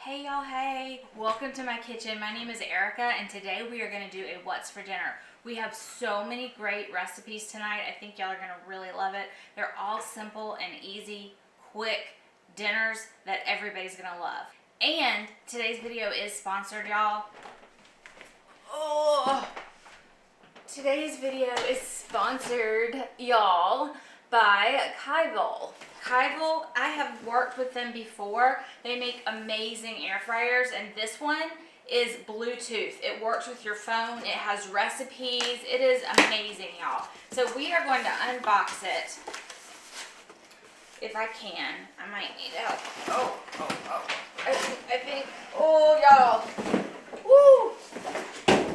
Hey y'all, hey! Welcome to my kitchen. My name is Erica and today we are going to do a what's for dinner. We have so many great recipes tonight. I think y'all are going to really love it. They're all simple and easy, quick dinners that everybody's going to love. And today's video is sponsored, y'all. Oh! Today's video is sponsored, y'all, by Kyvol. Kyvol, I have worked with them before. They make amazing air fryers, and this one is Bluetooth. It works with your phone. It has recipes. It is amazing, y'all. So we are going to unbox it. If I can, I might need help. I think, oh, y'all. Woo!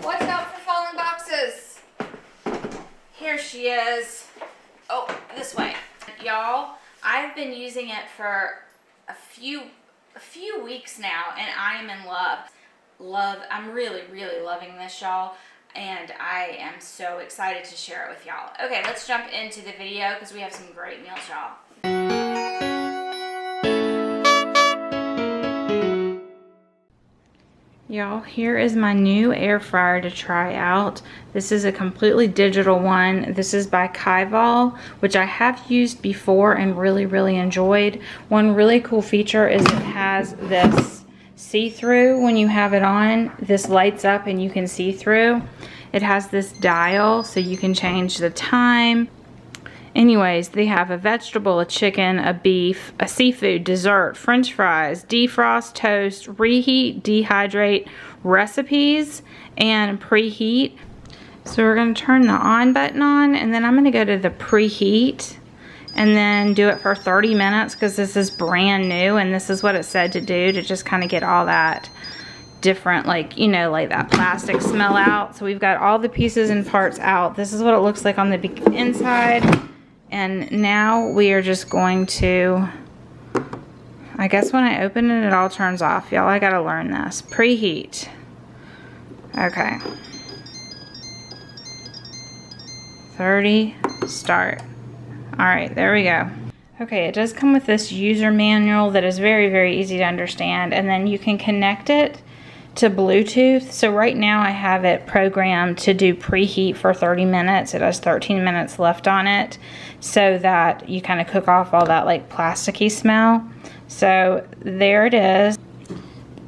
Watch out for falling boxes. Here she is. Oh, this way. Y'all, I've been using it for a few weeks now, and I am in love. I'm really loving this, y'all, and I am so excited to share it with y'all. Okay, let's jump into the video because we have some great meals, y'all. Y'all, here is my new air fryer to try out. This is a completely digital one. This is by Kyvol, which I have used before and really enjoyed. One really cool feature is it has this see-through. When you have it on, this lights up and you can see through. It has this dial so you can change the time. Anyways, they have a vegetable, a chicken, a beef, a seafood, dessert, french fries, defrost, toast, reheat, dehydrate, recipes, and preheat. So we're going to turn the on button on, and then I'm going to go to the preheat and then do it for 30 minutes because this is brand new, and this is what it said to do, to just kind of get all that different, like, you know, like that plastic smell out. So we've got all the pieces and parts out. This is what it looks like on the inside. And now we are just going to, I guess when I open it, it all turns off. Y'all, I gotta learn this. Preheat. Okay. 30, start. Alright, there we go. Okay, it does come with this user manual that is very easy to understand, and then you can connect it to Bluetooth. So right now I have it programmed to do preheat for 30 minutes. It has 13 minutes left on it so that you kind of cook off all that like plasticky smell. So there it is.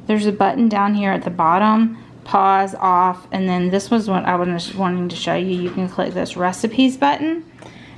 There's a button down here at the bottom, pause, off, and then this was what I was wanting to show you. You can click this recipes button,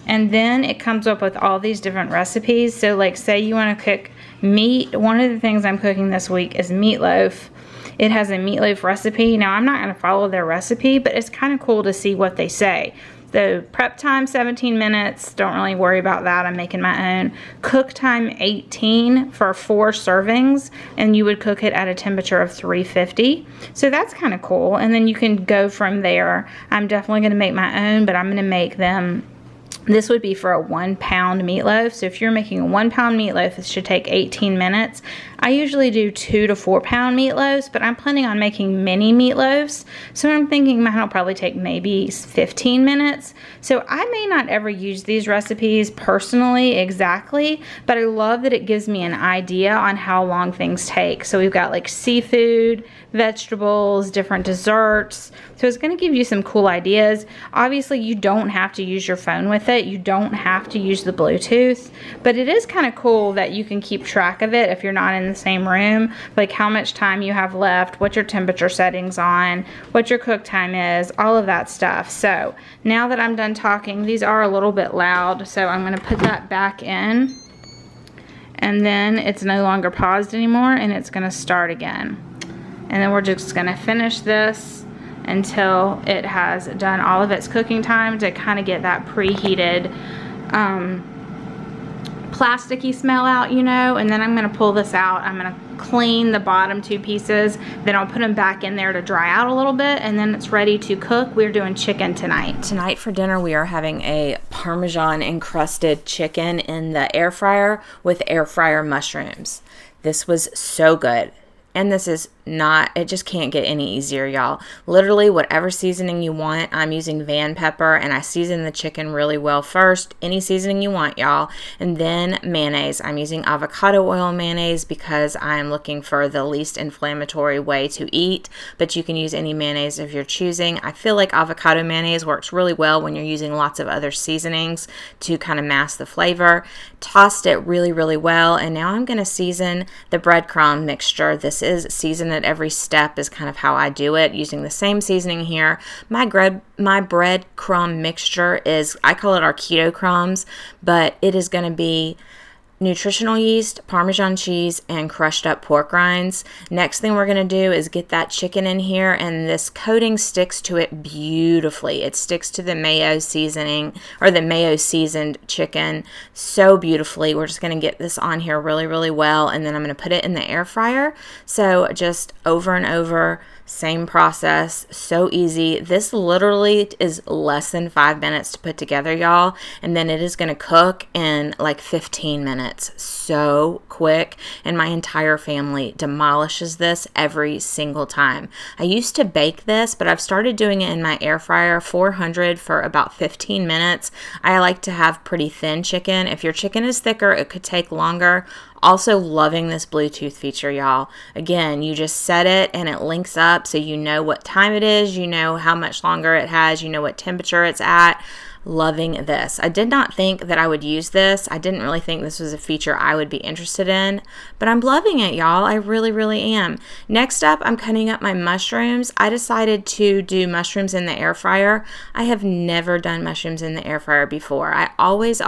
and then it comes up with all these different recipes. So like say you want to cook meat. One of the things I'm cooking this week is meatloaf. It has a meatloaf recipe. Now, I'm not going to follow their recipe, but it's kind of cool to see what they say. The prep time, 17 minutes. Don't really worry about that. I'm making my own. Cook time, 18 for 4 servings, and you would cook it at a temperature of 350. So that's kind of cool, and then you can go from there. I'm definitely going to make my own, but I'm going to make them. This would be for a 1 pound meatloaf. So if you're making a 1 pound meatloaf, it should take 18 minutes. I usually do 2 to 4 pound meatloaves, but I'm planning on making mini meatloaves. So I'm thinking mine will probably take maybe 15 minutes. So I may not ever use these recipes personally exactly, but I love that it gives me an idea on how long things take. So we've got like seafood, vegetables, different desserts. So it's going to give you some cool ideas. Obviously, you don't have to use your phone with it. You don't have to use the Bluetooth, but it is kind of cool that you can keep track of it if you're not in the same room, like how much time you have left, what your temperature settings on, what your cook time is, all of that stuff. So now that I'm done talking, these are a little bit loud, so I'm going to put that back in, and then it's no longer paused anymore, and it's going to start again. And then we're just going to finish this until it has done all of its cooking time to kind of get that preheated plasticky smell out, you know. And then I'm going to pull this out. I'm going to clean the bottom 2 pieces. Then I'll put them back in there to dry out a little bit, and then it's ready to cook. We're doing chicken tonight. Tonight for dinner we are having a Parmesan encrusted chicken in the air fryer with air fryer mushrooms. This was so good. And this is it just can't get any easier, y'all. Literally, whatever seasoning you want. I'm using Van pepper, and I season the chicken really well first. Any seasoning you want, y'all. And then mayonnaise. I'm using avocado oil mayonnaise because I'm looking for the least inflammatory way to eat, but you can use any mayonnaise if you're choosing. I feel like avocado mayonnaise works really well when you're using lots of other seasonings to kind of mask the flavor. Tossed it really, really well, and now I'm going to season the breadcrumb mixture. This is season at every step is kind of how I do it, using the same seasoning here. My breadcrumb mixture is, I call it our keto crumbs, but it is going to be nutritional yeast, Parmesan cheese, and crushed up pork rinds. Next thing we're going to do is get that chicken in here, and this coating sticks to it beautifully. It sticks to the mayo seasoning, or the mayo seasoned chicken, so beautifully. We're just going to get this on here really, really well, and then I'm going to put it in the air fryer. So just over and over, same process, so easy. This literally is less than 5 minutes to put together, y'all, and then it is going to cook in like 15 minutes. So quick, and my entire family demolishes this every single time. I used to bake this, but I've started doing it in my air fryer, 400 for about 15 minutes. I like to have pretty thin chicken. If your chicken is thicker, it could take longer. Also loving this Bluetooth feature, y'all. Again, you just set it and it links up so you know what time it is, you know how much longer it has, you know what temperature it's at. Loving this. I did not think that I would use this. I didn't really think this was a feature I would be interested in, but I'm loving it, y'all. I really, really am. Next up, I'm cutting up my mushrooms. I decided to do mushrooms in the air fryer. I have never done mushrooms in the air fryer before. I always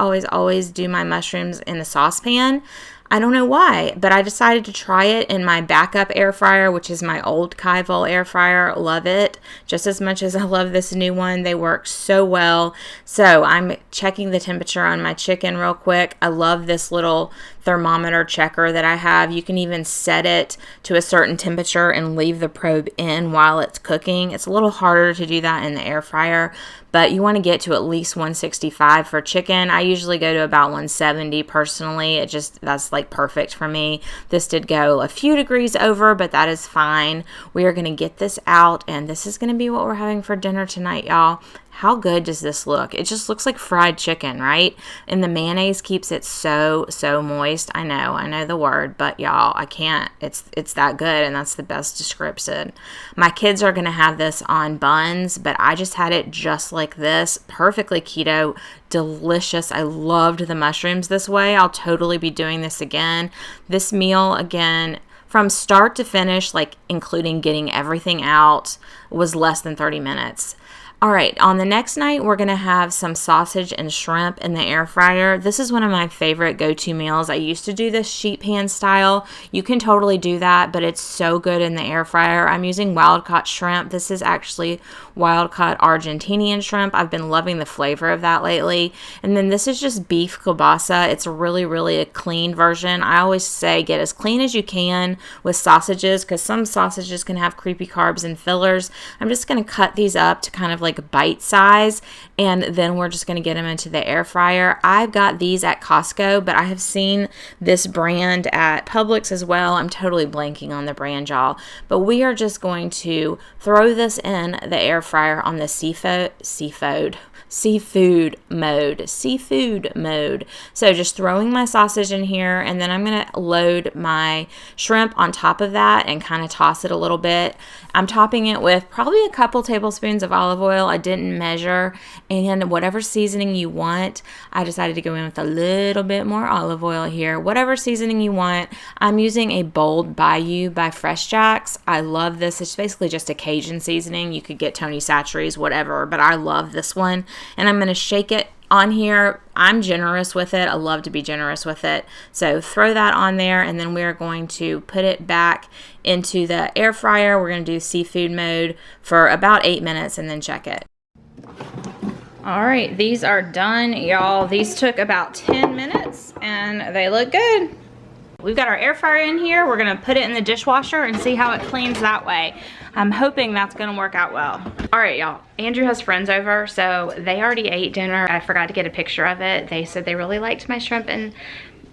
do my mushrooms in a saucepan. I don't know why, but I decided to try it in my backup air fryer, which is my old Kyvol air fryer. Love it just as much as I love this new one. They work so well. So I'm checking the temperature on my chicken real quick. I love this little thermometer checker that I have. You can even set it to a certain temperature and leave the probe in while it's cooking. It's a little harder to do that in the air fryer, but you want to get to at least 165 for chicken. I usually go to about 170 personally. That's like perfect for me. This did go a few degrees over, but that is fine. We are going to get this out, and this is going to be what we're having for dinner tonight, y'all. How good does this look? It just looks like fried chicken, right? And the mayonnaise keeps it so moist. I know the word, but y'all, I can't. It's that good, and that's the best description. My kids are going to have this on buns, but I just had it just like this. Perfectly keto, delicious. I loved the mushrooms this way. I'll totally be doing this again. This meal, again, from start to finish, like including getting everything out, was less than 30 minutes. All right, on the next night, we're going to have some sausage and shrimp in the air fryer. This is one of my favorite go-to meals. I used to do this sheet pan style. You can totally do that, but it's so good in the air fryer. I'm using wild-caught shrimp. This is actually wild-caught Argentinian shrimp. I've been loving the flavor of that lately. And then this is just beef kielbasa. It's really a clean version. I always say get as clean as you can with sausages, because some sausages can have creepy carbs and fillers. I'm just going to cut these up to kind of like bite size, and then we're just going to get them into the air fryer. I've got these at Costco, but I have seen this brand at Publix as well. I'm totally blanking on the brand, y'all, but we are just going to throw this in the air fryer on the seafood mode. So just throwing my sausage in here, and then I'm going to load my shrimp on top of that and kind of toss it a little bit. I'm topping it with probably a couple tablespoons of olive oil. I didn't measure, and whatever seasoning you want. I decided to go in with a little bit more olive oil here. Whatever seasoning you want. I'm using a Bold Bayou by Fresh Jacks. I love this. It's basically just a Cajun seasoning. You could get Tony Chachere's, whatever, but I love this one. And I'm going to shake it on here. I'm generous with it. I love to be generous with it. So throw that on there, and then we're going to put it back into the air fryer. We're going to do seafood mode for about 8 minutes and then check it. All right, these are done, y'all. These took about 10 minutes and they look good. We've got our air fryer in here. We're gonna put it in the dishwasher and see how it cleans that way. I'm hoping that's gonna work out well. All right, y'all, Andrew has friends over, so they already ate dinner. I forgot to get a picture of it. They said they really liked my shrimp and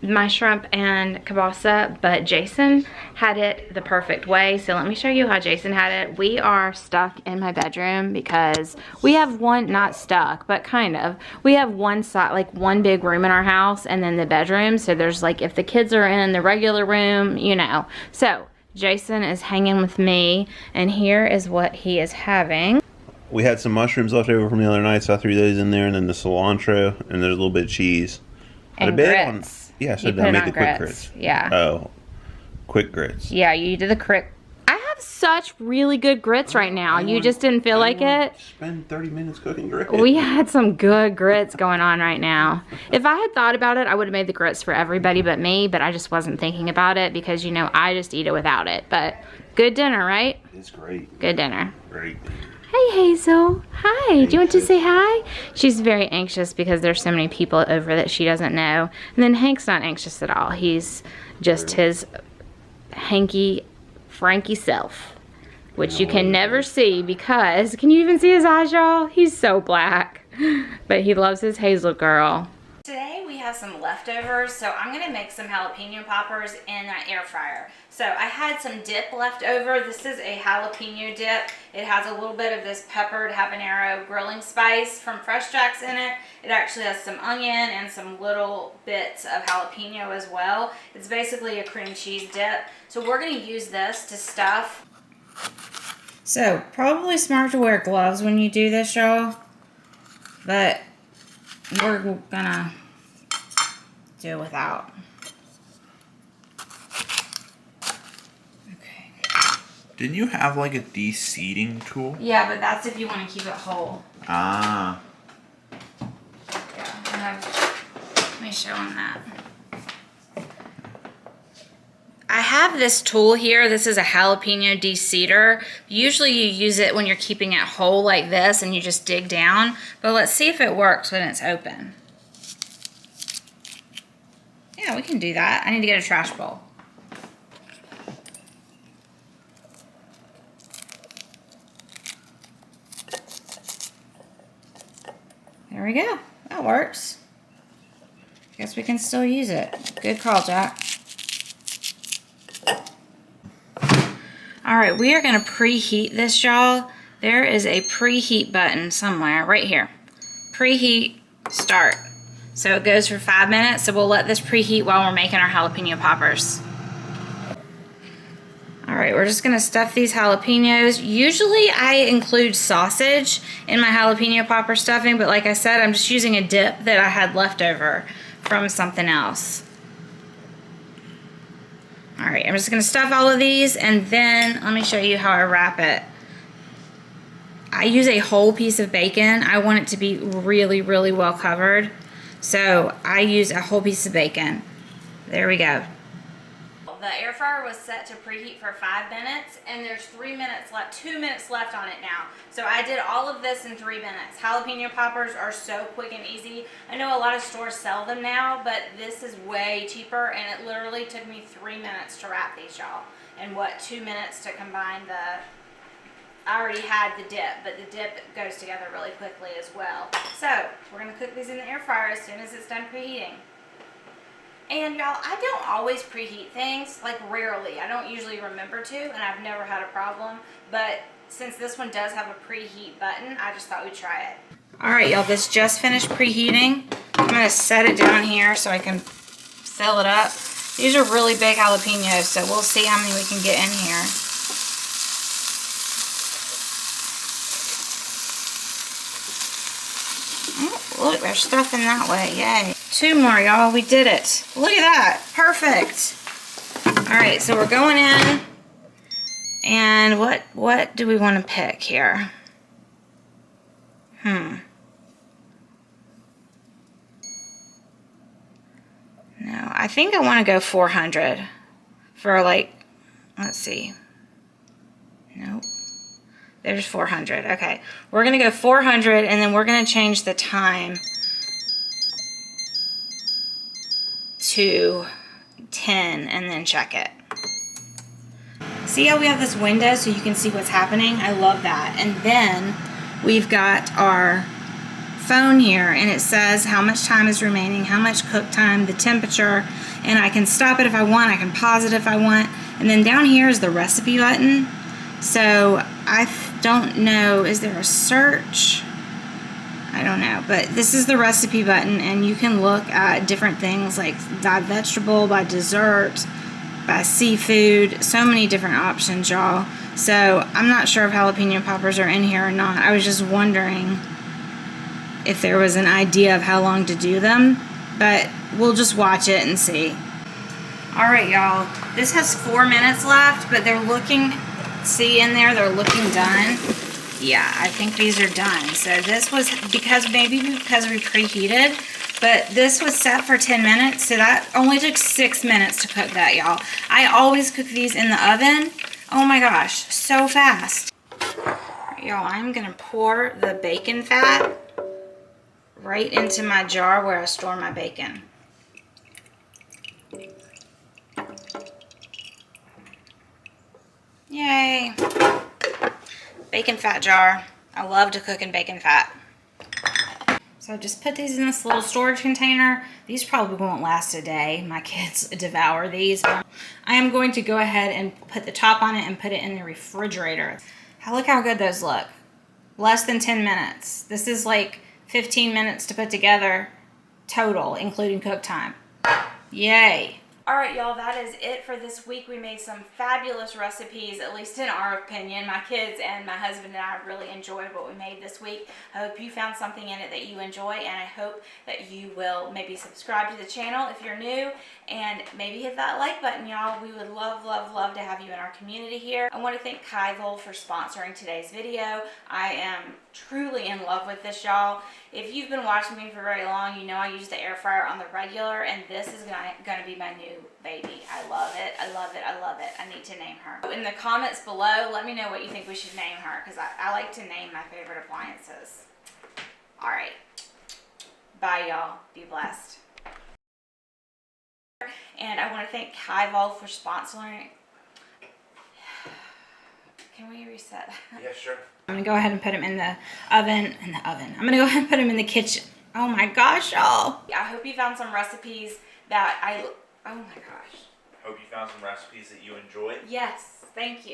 my shrimp and kielbasa, but Jason had it the perfect way. So let me show you how Jason had it. We are stuck in my bedroom because we have one, not stuck, but kind of. We have one side, like one big room in our house and then the bedroom. So there's like, if the kids are in the regular room, you know. So Jason is hanging with me and here is what he is having. We had some mushrooms left over from the other night, so I threw those in there, and then the cilantro, and there's a little bit of cheese. And grits. Yeah, so I made the quick grits. Yeah. Oh, quick grits. Yeah, you did the quick. I have such really good grits right now. You just didn't feel like it? Spend 30 minutes cooking grits. We had some good grits going on right now. If I had thought about it, I would have made the grits for everybody but me, but I just wasn't thinking about it because, you know, I just eat it without it. But good dinner, right? It's great. Good dinner. Great. Hey Hazel, hi, do you want to say hi? She's very anxious because there's so many people over that she doesn't know. And then Hank's not anxious at all. He's just his hanky, Frankie self, which you can never see because, can you even see his eyes, y'all? He's so black, but he loves his Hazel girl. Today we have some leftovers, so I'm gonna make some jalapeno poppers in an air fryer. So I had some dip left over. This is a jalapeno dip. It has a little bit of this peppered habanero grilling spice from Fresh Jack's in it. It actually has some onion and some little bits of jalapeno as well. It's basically a cream cheese dip. So we're gonna use this to stuff. So probably smart to wear gloves when you do this, y'all, but we're gonna do without. Okay. Didn't you have like a de-seeding tool? Yeah, but that's if you want to keep it whole. Ah. Yeah, let me show them that. I have this tool here. This is a jalapeno de-seeder. Usually you use it when you're keeping it whole like this and you just dig down. But let's see if it works when it's open. Yeah, we can do that. I need to get a trash bowl. There we go. That works. Guess we can still use it. Good call, Jack. All right, we are gonna preheat this, y'all. There is a preheat button somewhere, right here. Preheat, start. So it goes for 5 minutes, so we'll let this preheat while we're making our jalapeno poppers. All right, we're just gonna stuff these jalapenos. Usually I include sausage in my jalapeno popper stuffing, but like I said, I'm just using a dip that I had left over from something else. All right, I'm just gonna stuff all of these and then let me show you how I wrap it. I use a whole piece of bacon. I want it to be really, really well covered. So I use a whole piece of bacon. There we go. The air fryer was set to preheat for 5 minutes and there's 3 minutes left, 2 minutes left on it now. So I did all of this in 3 minutes. Jalapeno poppers are so quick and easy. I know a lot of stores sell them now, but this is way cheaper and it literally took me 3 minutes to wrap these, y'all. And what, 2 minutes to combine the, I already had the dip, but the dip goes together really quickly as well. So we're gonna cook these in the air fryer as soon as it's done preheating. And y'all, I don't always preheat things, like rarely. I don't usually remember to, and I've never had a problem. But since this one does have a preheat button, I just thought we'd try it. All right, y'all, this just finished preheating. I'm gonna set it down here so I can fill it up. These are really big jalapenos, so we'll see how many we can get in here. Oh, look, there's stuff in that way, yay. 2 more, y'all. We did it. Look at that. Perfect. All right, so we're going in. And what do we want to pick here? No, I think I want to go 400 for like, let's see. Nope. There's 400. Okay. We're going to go 400 and then we're going to change the time to 10 and then check it. See how we have this window so you can see what's happening? I love that. And then we've got our phone here, and it says how much time is remaining, how much cook time, the temperature, and I can stop it if I want, I can pause it if I want. And then down here is the recipe button. So I don't know, is there a search? I don't know, but this is the recipe button, and you can look at different things like by vegetable, by dessert, by seafood, so many different options, y'all. So I'm not sure if jalapeno poppers are in here or not. I was just wondering if there was an idea of how long to do them, but we'll just watch it and see. All right, y'all, this has 4 minutes left, but they're looking, see in there, they're looking done. Yeah, I think these are done. So this was maybe because we preheated, but this was set for 10 minutes, so that only took 6 minutes to cook that, y'all. I always cook these in the oven. Oh my gosh, so fast. Y'all, I'm gonna pour the bacon fat right into my jar where I store my bacon. Yay. Bacon fat jar. I love to cook in bacon fat. So just put these in this little storage container. These probably won't last a day. My kids devour these. But I am going to go ahead and put the top on it and put it in the refrigerator. Look how good those look. Less than 10 minutes. This is like 15 minutes to put together total, including cook time. Yay. All right, y'all, that is it for this week. We made some fabulous recipes, at least in our opinion. My kids and my husband and I really enjoyed what we made this week. I hope you found something in it that you enjoy, and I hope that you will maybe subscribe to the channel if you're new, and maybe hit that like button, y'all. We would love, love, love to have you in our community here. I want to thank Kyvol for sponsoring today's video. I am truly in love with this, y'all. If you've been watching me for very long, you know I use the air fryer on the regular, and this is gonna be my new baby. I love it. I love it. I love it. I need to name her. In the comments below, let me know what you think we should name her, because I like to name my favorite appliances. All right. Bye, y'all. Be blessed. And I want to thank Kyvol for sponsoring. Can we reset? Yeah, sure. I'm gonna go ahead and put them in the oven. I'm gonna go ahead and put them in the kitchen. Oh my gosh, y'all. I hope you found some recipes that oh my gosh. Hope you found some recipes that you enjoyed. Yes, thank you.